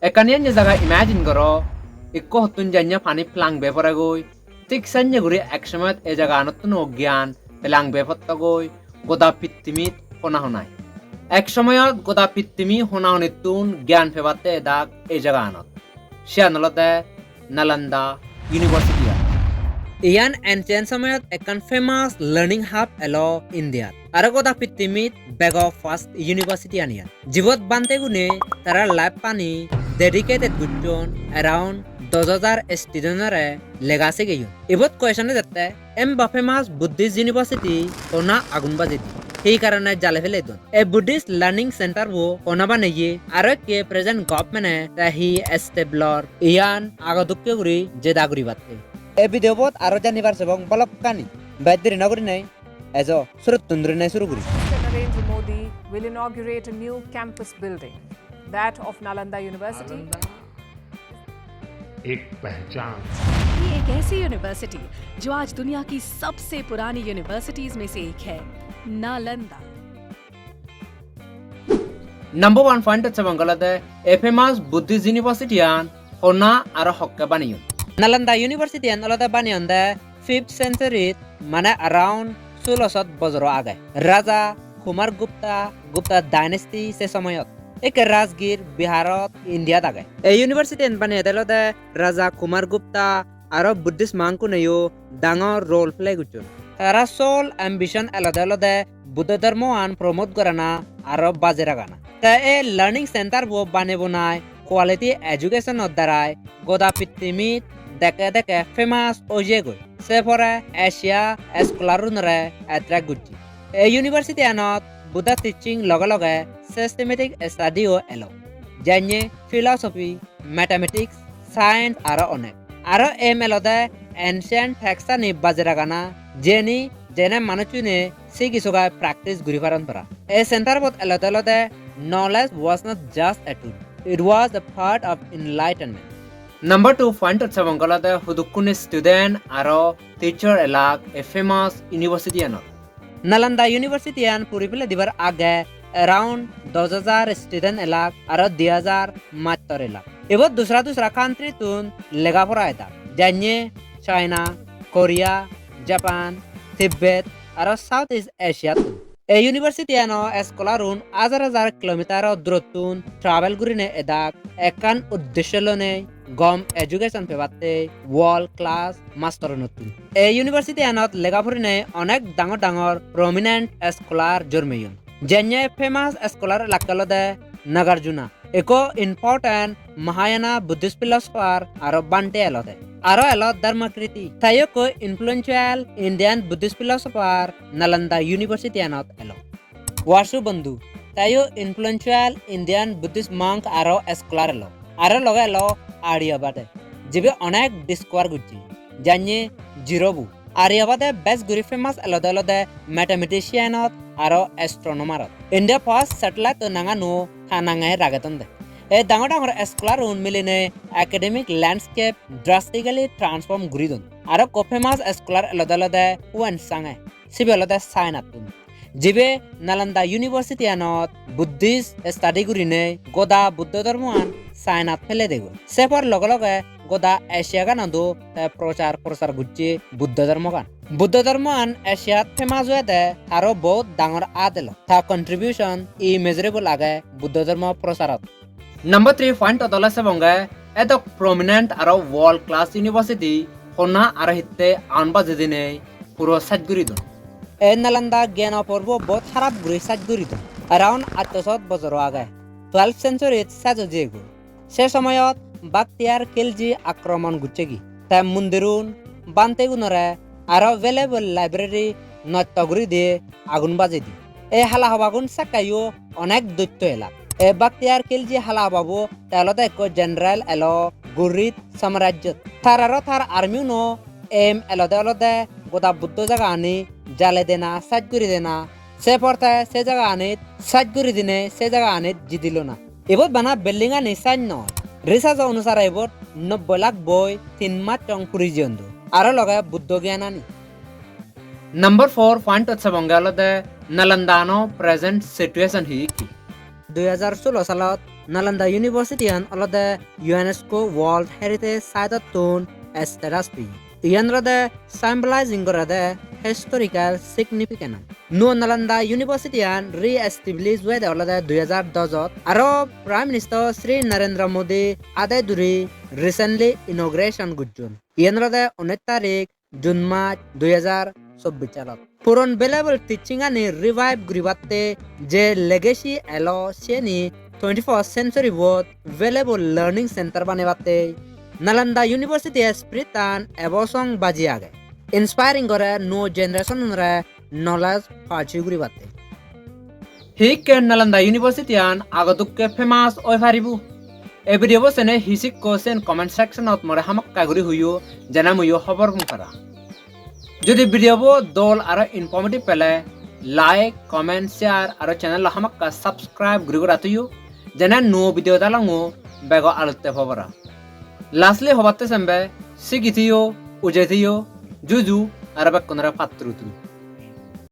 Ekanian jaga imagine karo ikko hotun janya pani plang beporagoi tik sanya guri eksamat e jaga anotun ogyan pelang bepottagoi goda pittimit hona honai eksamayot goda pittimi hona honitun gyan febatte dak e jaga anot shianolote Nalanda University Ian ancient samayot ekan famous learning hub elo India aro goda pittimit bego first university anian jibot bante gune tara lab pani dedicated gutton around 2000 studentare legase geyun ibot question dette em ba famous buddhist university ona agun bajeti এই কারণে জালে ফেলে দন এ Buddhist learning centre বো ওনাবা নেয়ে আর কে present government তাহি এস্টেবলর ইয়ান আগদুক্কে গুরি যে দাগুরি বাতে এ video বত আরো জানিবার এবং বলক কানি বাইদরি নগরি নাই এজো সুরত তুন্দরি নাই শুরু করি Narendra Modi will inaugurate a new campus building, that of Nalanda University. एक पहचान ये एक ऐसी यूनिवर्सिटी जो आज दुनिया की सबसे पुरानी यूनिवर्सिटीज में से एक है, नालंदा। Number 1 point হচ্ছে বাংলাতে এ ফেমাস বুদ্ধিস্ট ইউনিভার্সিটি আন হোনা আর হক্কা বানিয়ন নালন্দা ইউনিভার্সিটি আন অলদা বানিয়ন দে 5th century মানে around 1600 বছর আগে রাজা কুমার গুপ্তা ডাইনেস্টি সে সময়ত এক রাজগীর বিহারত ইন্ডিয়াত আগে এই ইউনিভার্সিটি আন বানিয়ে দিলতে রাজা কুমার গুপ্তা আর বুদ্ধিস্ট মাংকু নেও ডাঙর রোল প্লে গুচুন তারা সোল অ্যাম্বিশন আলাদা বুদ্ধ ধর্ম আন প্রমোট করে না আর বাজে রাখানা তা এ লার্নিং সেন্টার বো বানে বোনায় কোয়ালিটি এডুকেশন দ্বারায় গোদা পৃথিবীত দেখে ফেমাস ওজে গই সে পরে এশিয়া স্কলারুনরে এট্রাক্ট গুচি এই ইউনিভার্সিটি আনত বুদ্ধ টিচিং লগে সিস্টেমেটিক স্টাডিও এলো যেনে ফিলসফি ম্যাথমেটিক্স সায়েন্স আর অনেক আর এম এলদে এনশিয়েন্ট টেক্সটা নি বাজে রাখানা যেনে মানুষনে সিকিসোগা প্র্যাকটিস গুরি পারন পরা এই সেন্টার বত এলদে knowledge was not just a tool, it was a part of enlightenment. Number 2 point হচ্ছে বাংলাতে হুদুকুনি স্টুডেন্ট আর টিচার এলাক এ ফেমাস ইউনিভার্সিটি আন নালন্দা ইউনিভার্সিটি আন পুরিপিলে দিবার আগে around 10000 স্টুডেন্ট এলাক আর 2000 মাত্র এলাক এবার দুসরা কান্ট্রি তুন লেখাপড়া এটা যেনে চায়না কোরিয়া জাপান তিব্বত আর সাউথ ইস্ট এশিয়া এই ইউনিভার্সিটি আনো স্কলারুন 1000 কিলোমিটার দূরত্বুন ট্রাভেল গুরিনে এদাক একান উদ্দেশ্য লনে গম এডুকেশন পেবাতে ওয়ার্ল্ড ক্লাস মাস্টার নতুন এই ইউনিভার্সিটি আনত লেখাপড়িনে অনেক ডাঙর প্রমিনেন্ট স্কলার জন্মেয়ন যেনে ফেমাস স্কলার লাকালদে নাগার্জুনা একো ইম্পর্টেন্ট মহায়ানা বুদ্ধিস্ট ফিলসফার আর বান্টে এলদে আরো এলো ধর্মকৃতি তাইকো influential Indian Buddhist philosopher Nalanda university আনত এলো ওয়াসু বন্ধু তাইও ইনফ্লুয়েন্সিয়াল ইন্ডিয়ান বুদ্ধিস্ট মঙ্ক আরো স্কলার এলো আরো লগে এলো আর্যবাদে জিবে অনেক ডিসকভার গুচি জানিয়ে জিরোবু আর্যবাদে বেস্ট গুরি ফেমাস এলদে ম্যাথমেটিশিয়ানত আরো অ্যাস্ট্রোনমারত ইন্ডিয়া ফার্স্ট স্যাটেলাইট নাঙানো খানাঙায় রাগেতন দে এই ডাঙর স্কলার মিলিনে একাডেমিক ল্যান্ডস্কেপ ড্রাস্টিক্যালি ট্রান্সফর্ম গুরি দন আর ফেমাস স্কলার এলদে ওয়ান সাঙে সিবে এলদে সাইনাতুন জিবে নালন্দা ইউনিভার্সিটি আনত বুদ্ধিস্ট স্টাডি গুরিনে গোদা বুদ্ধ ধর্ম আন সাইনাত ফেলে দেগো সেপর লগে গোদা এশিয়া গানাদো প্রচার গুচ্ছি বুদ্ধ ধর্ম আন এশিয়াত ফেমাস হয়ে দে আরো বহুত ডাঙর আদেল তা কন্ট্রিবিউশন ই মেজারেবল আগে বুদ্ধ ধর্ম প্রচারত Number 3 point অদলছে বঙ্গে এত প্রমিনেন্ট আর ওয়ার্ল্ড ক্লাস ইউনিভার্সিটি হোনা আর হিতে আনবা যেদিনে পুরো সাজগুরি দন এ নালন্দা জ্ঞান পর্ব বহুত খারাপ গুরি সাজগুরি দন অ্যারাউন্ড 800 বছর আগে 12th century সাজো যেগো সে সময়ত বাক্তিয়ার কিলজি আক্রমণ গুচ্ছেগি তা মন্দিরুন বান্তে গুনরে আর অ্যাভেলেবল লাইব্রেরি নত্যগুরি দিয়ে আগুন বাজে দি এই হালা হবাগুন সাকাইও অনেক দৈত্য এলাক এ বাক্তিয়ার কিলজি হালা বাবু তেলতে এক জেনারেল এলো গুরিত সাম্রাজ্য থার আর্মিও নো এম এলদে গোদা বুদ্ধ জায়গা আনি জালে দেনা সাজগুরি দেনা সে পড়তে সে জায়গা আনিত সাজগুরি দিনে সে জায়গা আনিত জিদিল না এবার বানা বিল্ডিং আনি সাইন নয় রিসার্চ অনুসারে এবার 90 লাখ বই 3 মাস টং পুরিজিয়ন্দ আর লগে বুদ্ধ জ্ঞান আনি Number 4 পয়েন্ট হচ্ছে বঙ্গালতে নালন্দানো প্রেজেন্ট সিচুয়েশন হি কি 2016 সালত Nalanda University an olode UNESCO World Heritage Site tun status pi. Iyan rode symbolizing gorade historical significance. No Nalanda University an re-established wede olode 2010 aro Prime Minister Sri Narendra Modi ade duri recently inauguration gujjun. Iyan rode 19 tarik June March 2024 salat. Puron available teaching ani revive gribatte je legacy elo sheni 21st century world valuable learning center banebatte Nalanda University spirit an ebosong baji age inspiring gore no generation re knowledge pachi gribatte hikke Nalanda University an agodukke famous oi paribu e video bosene hisik kosen comment section ot more hamak kaguri huyo janamuyo khobor mukara যদি video দল আর informative পেলে like comment share আর channel হামাক subscribe গুরি ratio যেনে no video দালাঙো বেগ আলতে হবরা lastly হবাতে সেমবে সিগিথিও উজেথিও জুজু আর বেকনরা পাত্রুতু